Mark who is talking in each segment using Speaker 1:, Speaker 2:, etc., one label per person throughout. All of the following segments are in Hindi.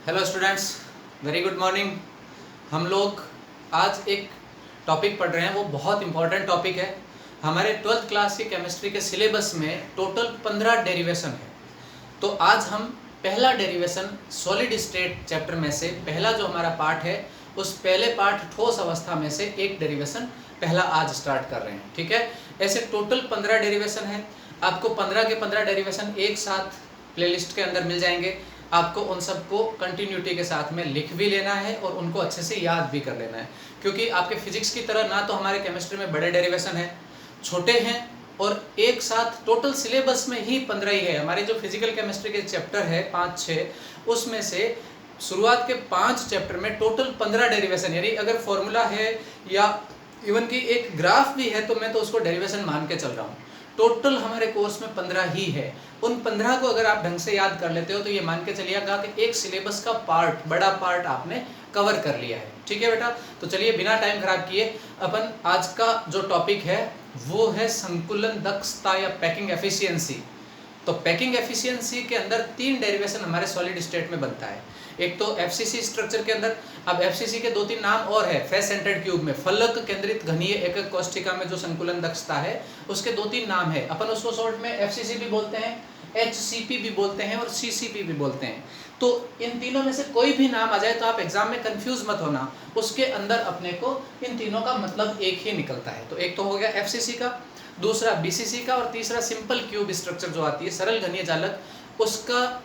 Speaker 1: Hello students, very good morning. हम लोग आज एक टॉपिक पढ़ रहे हैं, वो बहुत इंपॉर्टेंट टॉपिक है। हमारे 12th क्लास की केमिस्ट्री के सिलेबस में टोटल 15 डेरिवेशन है। तो आज हम पहला डेरिवेशन सॉलिड स्टेट चैप्टर में से पहला जो हमारा पार्ट है, उस पहले पार्ट ठोस अवस्था में से एक डेरिवेशन पहला आज स्टार्ट कर रहे हैं। ठीक है, ऐसे टोटल 15 डेरिवेशन है। आपको 15 के 15 डेरिवेशन एक साथ प्लेलिस्ट के अंदर मिल जाएंगे। आपको उन सबको कंटिन्यूटी के साथ में लिख भी लेना है और उनको अच्छे से याद भी कर लेना है, क्योंकि आपके फिजिक्स की तरह ना तो हमारे केमिस्ट्री में बड़े डेरिवेशन है, छोटे हैं, और एक साथ टोटल सिलेबस में ही 15 ही है। हमारे जो फिजिकल केमिस्ट्री के चैप्टर है 5-6, उसमें से शुरुआत के 5 चैप्टर में टोटल 15 डेरिवेशन, यानी अगर फॉर्मूला है या इवन की एक ग्राफ भी है तो मैं तो उसको डेरिवेशन मान के चल रहा हूँ। टोटल हमारे कोर्स में 15 ही है। उन 15 को अगर आप ढंग से याद कर लेते हो तो ये मान के चलिएगा कि एक सिलेबस का पार्ट, बड़ा पार्ट आपने कवर कर लिया है। ठीक है बेटा, तो चलिए बिना टाइम खराब किए अपन आज का जो टॉपिक है वो है संकुलन दक्षता या पैकिंग एफिशिएंसी। तो पैकिंग एफिशिएंसी के अंदर 3 डेरिवेशन हमारे सॉलिड स्टेट में बनता है। एक तो एफसीसी स्ट्रक्चर के अंदर, अब एफसीसी के 2-3 नाम और है। फेस सेंटर्ड क्यूब में फलक केंद्रित घनीय एकक कोष्ठिका में जो संकुलन दक्षता है उसके 2-3 नाम है। अपन उसको शॉर्ट में एफसीसी भी बोलते हैं, एचसीपी भी बोलते हैं और सीसीपी भी बोलते हैं। तो इन तीनों में से कोई भी नाम आ जाए तो आप एग्जाम में कंफ्यूज मत होना, उसके अंदर अपने को इन तीनों का मतलब एक ही निकलता है। तो एक तो हो गया एफसीसी का, दूसरा बीसीसी का, और तीसरा सिंपल क्यूब स्ट्रक्चर जो आती है, सरल घनीय जालक, उसका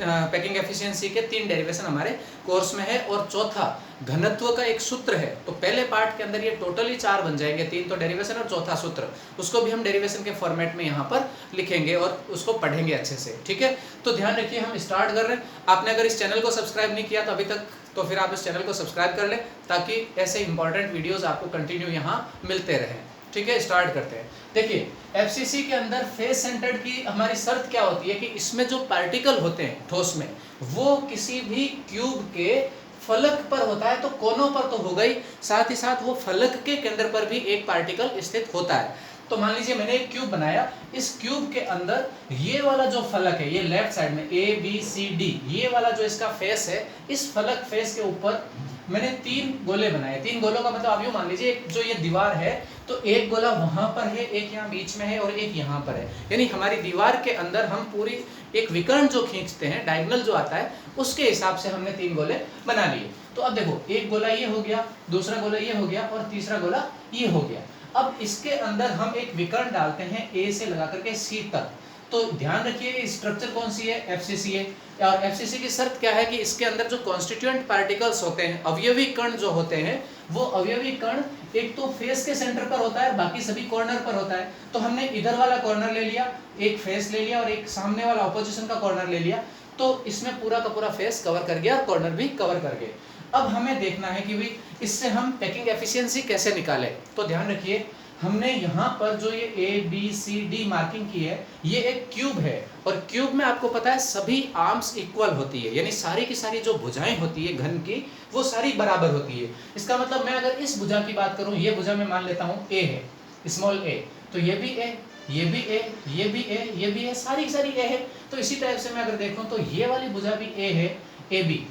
Speaker 1: पैकिंग एफिशिएंसी के 3 डेरिवेशन हमारे कोर्स में है। और चौथा घनत्व का एक सूत्र है। तो पहले पार्ट के अंदर ये टोटली 4 बन जाएंगे, 3 तो डेरिवेशन और चौथा सूत्र, उसको भी हम डेरिवेशन के फॉर्मेट में यहाँ पर लिखेंगे और उसको पढ़ेंगे अच्छे से। ठीक है, तो ध्यान रखिए, हम स्टार्ट कर रहे हैं। आपने अगर इस चैनल को सब्सक्राइब नहीं किया तो अभी तक, तो फिर आप इस चैनल को सब्सक्राइब कर लें ताकि ऐसे इंपॉर्टेंट वीडियोज़ आपको कंटिन्यू यहाँ मिलते रहें। ठीक है, स्टार्ट करते हैं। देखिए, एफसीसी के अंदर फेस सेंटर्ड की हमारी शर्त क्या होती है कि इसमें जो पार्टिकल होते हैं ठोस में, वो किसी भी क्यूब के फलक पर होता है, तो कोनों पर तो हो गई, साथ ही साथ वो फलक के केंद्र पर भी एक पार्टिकल स्थित होता है। तो मान लीजिए मैंने एक क्यूब बनाया, इस क्यूब के अंदर ये वाला जो फलक है, ये लेफ्ट साइड में ए बी सी डी, ये वाला जो इसका फेस है, इस फलक फेस के ऊपर मैंने 3 गोले बनाए। 3 गोलों का मतलब आप यूँ मान लीजिए, एक जो ये दीवार है तो एक गोला वहां पर है, एक यहाँ बीच में है और एक यहाँ पर है। यानी हमारी दीवार के अंदर हम पूरी एक विकर्ण जो खींचते हैं, डायगोनल जो आता है, उसके हिसाब से हमने 3 गोले बना लिए। तो अब देखो, एक गोला ये हो गया, दूसरा गोला ये हो गया और तीसरा गोला ये हो गया। अब इसके अंदर हम एक विकर्ण डालते हैं ए से लगा करके सी तक। तो ध्यान रखिए, स्ट्रक्चर कौन सी है, एफसीसी है। और एफसीसी की शर्त क्या है कि इसके अंदर जो कॉन्स्टिट्यूएंट पार्टिकल्स होते हैं, अवयवी कण जो होते हैं, वो अवयवी कण एक तो फेस के सेंटर पर होता है, बाकी सभी कॉर्नर पर होता है। तो हमने इधर वाला कॉर्नर ले लिया, एक फेस ले लिया और एक सामने वाला ऑपोजिशन का कॉर्नर ले लिया, तो इसमें पूरा का पूरा फेस कवर कर गया और कॉर्नर भी कवर कर गए। अब हमें देखना है कि भाई इससे हम पैकिंग एफिशिएंसी कैसे निकालें। तो ध्यान रखिए, हमने यहाँ पर जो ये A B C D marking की है, ये एक क्यूब है, और क्यूब में आपको पता है सभी आर्म्स इक्वल होती है, यानी सारी की सारी जो भुजाएं होती है घन की, वो सारी बराबर होती है। इसका मतलब मैं अगर इस भुजा की बात करूं, ये भुजा मैं मान लेता हूं ए है, स्मॉल ए, तो ये भी ए, ये भी ए, ये भी ए, ये भी ए, सारी की सारी ए है। तो इसी टाइप से मैं अगर देखूं तो ये वाली भुजा भी ए है, A B,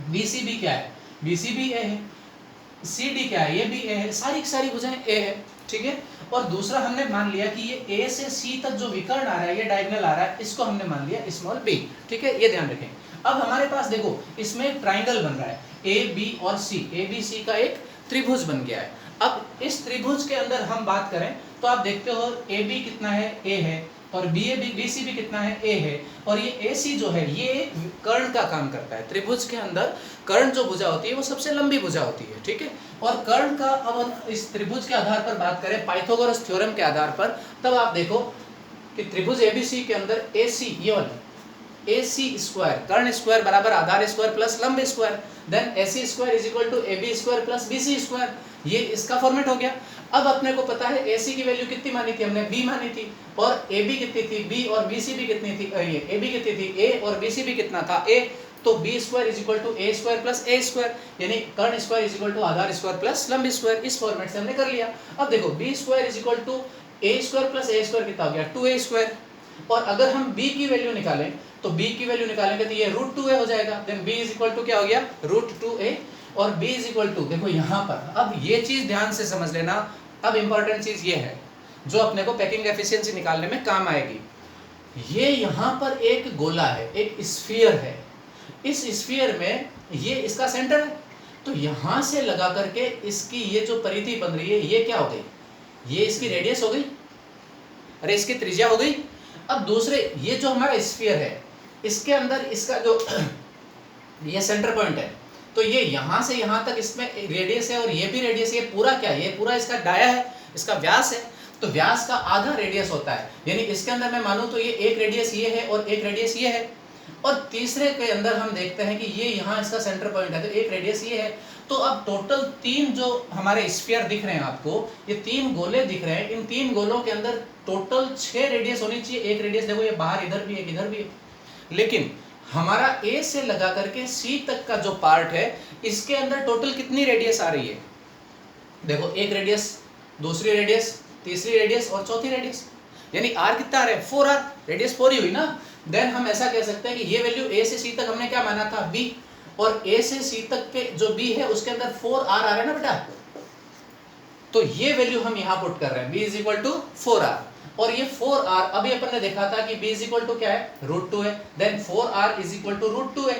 Speaker 1: B C B क्या है, बी सी बी ए है, सी डी क्या है, ये भी ए है, सारी की सारी भुजाएं ए है। ठीक है, और दूसरा हमने मान लिया कि ये ए से सी तक जो विकर्ण आ रहा है, ये डायगोनल आ रहा है, इसको हमने मान लिया स्मॉल बी। ठीक है, ये ध्यान रखें। अब हमारे पास देखो, इसमें एक ट्राइंगल बन रहा है, ए बी और सी, ए बी सी का एक त्रिभुज बन गया है। अब इस त्रिभुज के अंदर हम बात करें तो आप देखते हो ए बी कितना है, ए है, और बी सी भी कितना है, ए है, और ये ए सी जो है ये कर्ण का काम करता है। त्रिभुज के अंदर कर्ण जो भुजा होती है वो सबसे लंबी भुजा होती है। ठीक है, और कर्ण का, अब इस त्रिभुज के आधार पर बात करें, पाइथागोरस थ्योरम के आधार पर, तब आप देखो कि त्रिभुज एबीसी के अंदर ए सी, ये वाला ए सी स्क्वायर, कर्ण स्क्वायर बराबर आधार स्क्वायर प्लस लंब square, then A C square is equal to A B square plus B C square, ये इसका फॉर्मेट हो गया। अब अपने को पता है ए सी की वैल्यू कितनी मानी थी, हमने बी मानी थी, और ए बी कितनी थी, बी, और बी सी भी कितनी थी, ये ए बी कितनी थी, ए, और बी सी भी कितना था, ए। तो B square is equal to A square plus A square, यानी कर्ण स्क्वायर इज इक्वल टू आधार स्क्वायर प्लस लंब स्क्वायर, इस फॉर्मेट से हमने कर लिया। अब देखो, B square is equal to A square plus A square कितना हो गया, 2a स्क्वायर, और अगर हम b की वैल्यू निकालें तो b की वैल्यू निकालेंगे तो ये √2a हो जाएगा। Then b is equal to क्या हो गया, √2a, और b इज इक्वल टू, देखो यहाँ पर अब ये चीज ध्यान से समझ लेना। अब इंपॉर्टेंट चीज ये है जो अपने को पैकिंग एफिशिएंसी निकालने में काम आएगी। ये यहाँ पर एक गोला है, एक स्फीयर है, इस स्फीयर में ये इसका सेंटर है, तो यहाँ से लगा करके इसकी ये जो परिधि बन रही है ये क्या हो गई, ये इसकी रेडियस हो गई, अरे इसकी त्रिज्या हो गई। अब दूसरे ये जो हमारा स्फीयर है इसके अंदर इसका जो ये सेंटर पॉइंट है, तो ये यहाँ से यहाँ तक इसमें रेडियस है और ये भी रेडियस, ये पूरा क्या है, ये पूरा इसका डाया है, इसका व्यास है, तो व्यास का आधा रेडियस होता है। यानी इसके अंदर मैं मानूं तो ये एक रेडियस ये है और एक रेडियस ये है, और तीसरे के अंदर हम देखते हैं कि ये यहाँ इसका सेंटर पॉइंट है, तो एक रेडियस ये है। तो अब टोटल 3 जो हमारे स्फीयर दिख रहे हैं आपको, ये 3 गोले दिख रहे हैं, इन 3 गोलों के अंदर टोटल 6 रेडियस होनी चाहिए। एक रेडियस देखो ये बाहर इधर भी है, इधर भी है, लेकिन हमारा A से लगा करके C तक का जो पार्ट है इसके अंदर टोटल कितनी रेडियस आ रही है, देखो एक रेडियस, दूसरी रेडियस, तीसरी रेडियस और चौथी रेडियस, यानी R कितना आ रहा है, 4R, रेडियस 4 ही हुई ना। देन हम ऐसा कह सकते हैं कि ये वैल्यू A से C तक हमने क्या माना था, B, और A से C तक के जो B है उसके अंदर 4R आ रहा है ना बेटा, तो ये वैल्यू हम यहाँ पुट कर रहे हैं, B is equal to 4R, और ये 4R अभी अपन ने देखा था कि B इज इक्वल टू क्या है, √2 है, then 4R is equal to √2 है,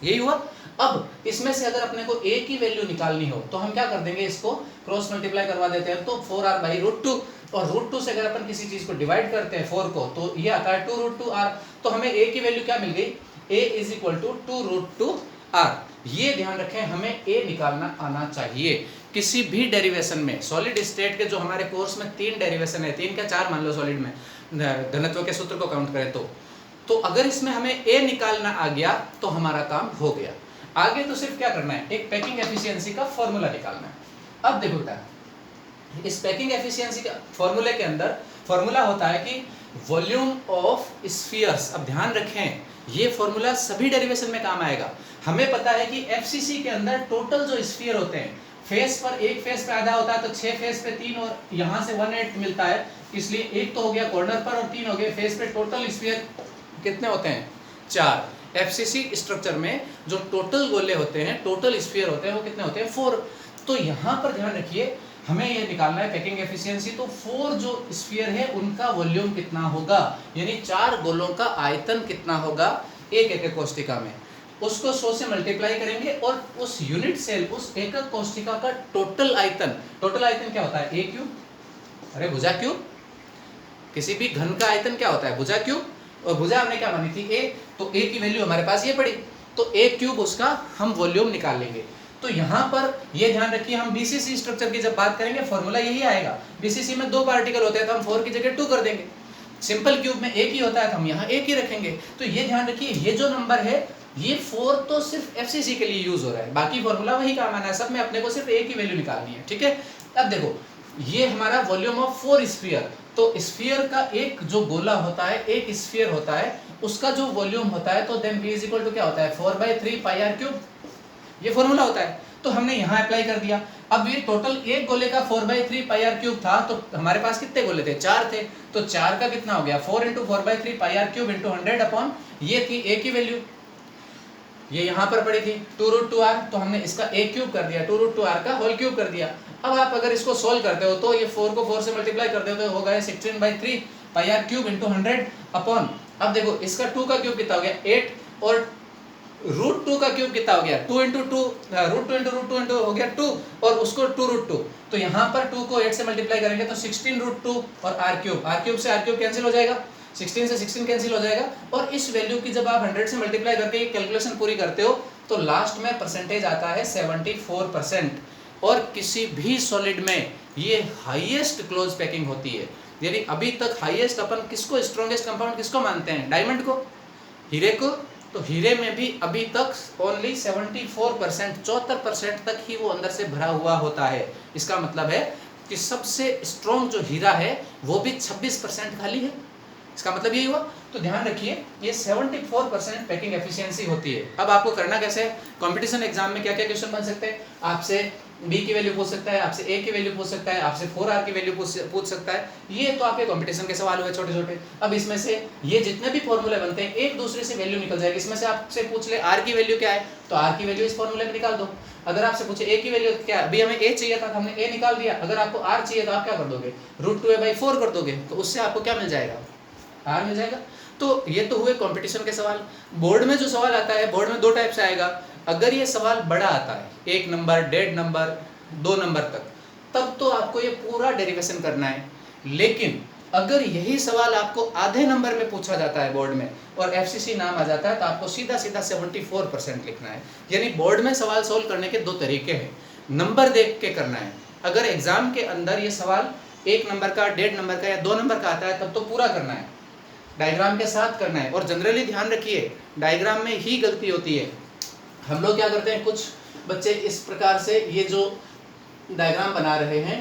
Speaker 1: यही हुआ। अब इसमें से अगर अपने को A की वैल्यू निकालनी हो तो हम क्या कर देंगे, इसको क्रॉस मल्टीप्लाई करवा देते हैं, तो 4R बाई √2, और √2 से अगर अपन किसी चीज को डिवाइड करते हैं 4 को, तो ये आता है 2√2R, तो हमें A की वैल्यू क्या मिल गई, A is equal to 2√2R। ये ध्यान रखें, हमें A निकालना आना चाहिए किसी भी डेरिवेशन में। सॉलिड स्टेट के जो हमारे कोर्स में 3 डेरिवेशन है, 3 क्या 4 मान लो सॉलिड में, घनत्व के सूत्र को काउंट करें तो अगर इसमें हमें A निकालना आ गया तो हमारा काम हो गया। आगे तो सिर्फ क्या करना है, एक पैकिंग एफिशिएंसी का फॉर्मूला निकालना है। अब देखो बेटा, इस पैकिंग एफिशिएंसी का फॉर्मूले के अंदर फॉर्मूला होता है कि वॉल्यूम ऑफ स्फीयर्स। अब ध्यान रखें ये फॉर्मूला सभी डेरिवेशन में काम आएगा। हमें पता है कि एफसीसी के अंदर टोटल जो स्फीयर होते हैं, फेस पर एक फेस पे आधा होता है तो 6 फेस पे 3 और यहाँ से 1/8 मिलता है, इसलिए एक तो हो गया कॉर्नर पर और 3 हो गए फेस पे। टोटल स्फीयर कितने होते हैं, 4। एफसीसी स्ट्रक्चर में जो टोटल गोले होते हैं, टोटल स्फीयर होते हैं, वो कितने होते हैं, 4। तो यहाँ पर ध्यान रखिए हमें ये निकालना है पैकिंग एफिशिएंसी, तो 4 जो स्फीयर है उनका वॉल्यूम कितना होगा, यानी 4 गोलों का आयतन कितना होगा एक एकक कोष्ठिका में, उसको 100 से मल्टीप्लाई करेंगे और उस यूनिट सेल, उस एकक कोष्ठिका का टोटल आयतन, टोटल आयतन क्या होता है, A क्यूब, अरे भुजा क्यूब, किसी भी घन का आयतन क्या होता है, भुजा क्यूब, और भुजा हमने क्या मानी थी, A, तो A की वैल्यू हमारे पास ये पड़ी, तो A क्यूब उसका हम वॉल्यूम निकाल लेंगे। तो यहाँ पर ये ध्यान रखिए, हम बीसीसी स्ट्रक्चर की जब बात करेंगे फॉर्मूला यही आएगा। बीसीसी में 2 पार्टिकल होते हैं तो हम 4 की जगह 2 कर देंगे, सिंपल क्यूब में एक ही होता है तो हम यहाँ एक ही रखेंगे। तो ये ध्यान रखिए ये जो नंबर है ये 4 तो सिर्फ एफसीसी के लिए यूज हो रहा है, बाकी फॉर्मूला वही काम आना है, सब में अपने को सिर्फ A की वैल्यू निकालनी है, ठीक है। अब देखो ये हमारा वॉल्यूम ऑफ 4 स्फीयर, तो स्फीयर का एक जो गोला होता है, एक स्फीयर होता है, उसका जो वॉल्यूम होता है, तो then B is equal to क्या होता है, 4/3 पाई r क्यूब, ये फॉर्मूला होता है। तो हमने यहाँ अप्लाई कर दिया। अब ये टोटल एक गोले का 4/3 पाई r क्यूब था, तो हमारे पास कितने गोले थे, 4 थे, तो 4 का कितना हो गया, 4 × 4/3 pi r cube into 100 upon, ये थी A की वैल्यू, ये यहाँ पर पड़ी थी 2√2r, तो हमने इसका A क्यूब कर दिया, 2√2r का होल क्यूब कर दिया। अब आप अगर इसको सोल्व करते हो तो ये 4 को 4 से मल्टीप्लाई करते हो तो होगा 16/3 पाई r क्यूब इंटू 100 अपॉन, अब देखो इसका 2 का क्यूब कितना हो गया 8, और √2 का क्यूब कितना हो गया 2 × 2, √2 × √2 हो गया 2, और उसको 2√2, तो यहाँ पर 2 को 8 से मल्टीप्लाई करेंगे तो 16√2 और r क्यूब से r क्यूब कैंसिल हो जाएगा, 16 से 16 कैंसिल हो जाएगा, और इस वैल्यू की जब आप 100 से मल्टीप्लाई करके कैलकुलेशन पूरी करते हो तो लास्ट में परसेंटेज आता है 74%। और किसी भी सॉलिड में ये हाईएस्ट क्लोज पैकिंग होती है, यानी अभी तक हाईएस्ट अपन किसको, स्ट्रॉन्गेस्ट कंपाउंड किसको मानते हैं, डायमंड को, हीरे को, तो हीरे में भी अभी तक ओनली 74%, 74% तक ही वो अंदर से भरा हुआ होता है। इसका मतलब है कि सबसे स्ट्रॉन्ग जो हीरा है वो भी 26% खाली है, इसका मतलब यही हुआ। तो ध्यान रखिए ये 74% पैकिंग एफिशिएंसी होती है। अब आपको करना कैसे है, कंपटीशन एग्जाम में क्या क्या क्वेश्चन बन सकते हैं आपसे, बी की वैल्यू पूछ सकता है, आपसे ए की वैल्यू पूछ सकता है, आपसे 4r की वैल्यू पूछ सकता है। ये तो आपके कंपटीशन के सवाल हुए छोटे छोटे। अब इसमें से ये जितने भी फॉर्मूले बनते हैं एक दूसरे से वैल्यू निकल जाएगी। इसमें से आपसे पूछ ले r की वैल्यू क्या है, तो r की वैल्यू इस फॉर्मूले में निकाल दो। अगर आपसे पूछे a की वैल्यू क्या, अभी हमें a चाहिए था तो हमने a निकाल दिया। अगर आपको r चाहिए तो आप क्या कर दोगे, √2a/4 कर दोगे, तो उससे आपको क्या मिल जाएगा, r मिल जाएगा। तो ये तो हुए कंपटीशन के सवाल। बोर्ड में जो सवाल आता है, बोर्ड में दो टाइप से आएगा। अगर ये सवाल बड़ा आता है, 1 नंबर, 1.5 नंबर, 2 नंबर तक, तब तो आपको ये पूरा डेरिवेशन करना है। लेकिन अगर यही सवाल आपको आधे नंबर में पूछा जाता है बोर्ड में और FCC नाम आ जाता है, तो आपको सीधा सीधा 74% लिखना है। यानी बोर्ड में सवाल सोल्व करने के दो तरीके हैं, नंबर देख के करना है। अगर एग्जाम के अंदर ये सवाल 1 नंबर का, 1.5 नंबर का या 2 नंबर का आता है, तब तो पूरा करना है, डायग्राम के साथ करना है। और जनरली ध्यान रखिए, डायग्राम में ही गलती होती है। हम लोग क्या करते हैं, कुछ बच्चे इस प्रकार से ये जो डायग्राम बना रहे हैं,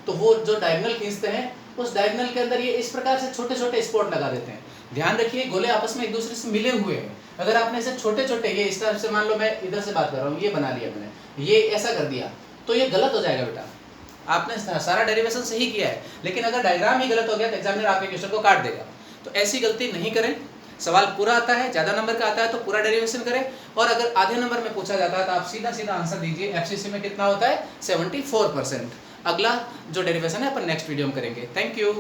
Speaker 1: तो वो जो डायगोनल खींचते हैं, उस डायगोनल के अंदर ये इस प्रकार से छोटे छोटे स्पॉट लगा देते हैं। ध्यान रखिए, गोले आपस में एक दूसरे से मिले हुए हैं। अगर आपने इसे छोटे छोटे, ये इस तरह से, मान लो मैं इधर से बात कर रहा हूँ, ये बना लिया मैंने, ये ऐसा कर दिया, तो ये गलत हो जाएगा बेटा। आपने सारा डेरिवेशन सही किया है, लेकिन अगर डायग्राम ही गलत हो गया तो एग्जामिनर आपके क्वेश्चन को काट देगा। तो ऐसी गलती नहीं करें। सवाल पूरा आता है, ज़्यादा नंबर का आता है तो पूरा डेरिवेशन करें, और अगर आधे नंबर में पूछा जाता है तो आप सीधा सीधा आंसर दीजिए। FCC में कितना होता है, 74%। अगला जो डेरिवेशन है अपन नेक्स्ट वीडियो में करेंगे। Thank you.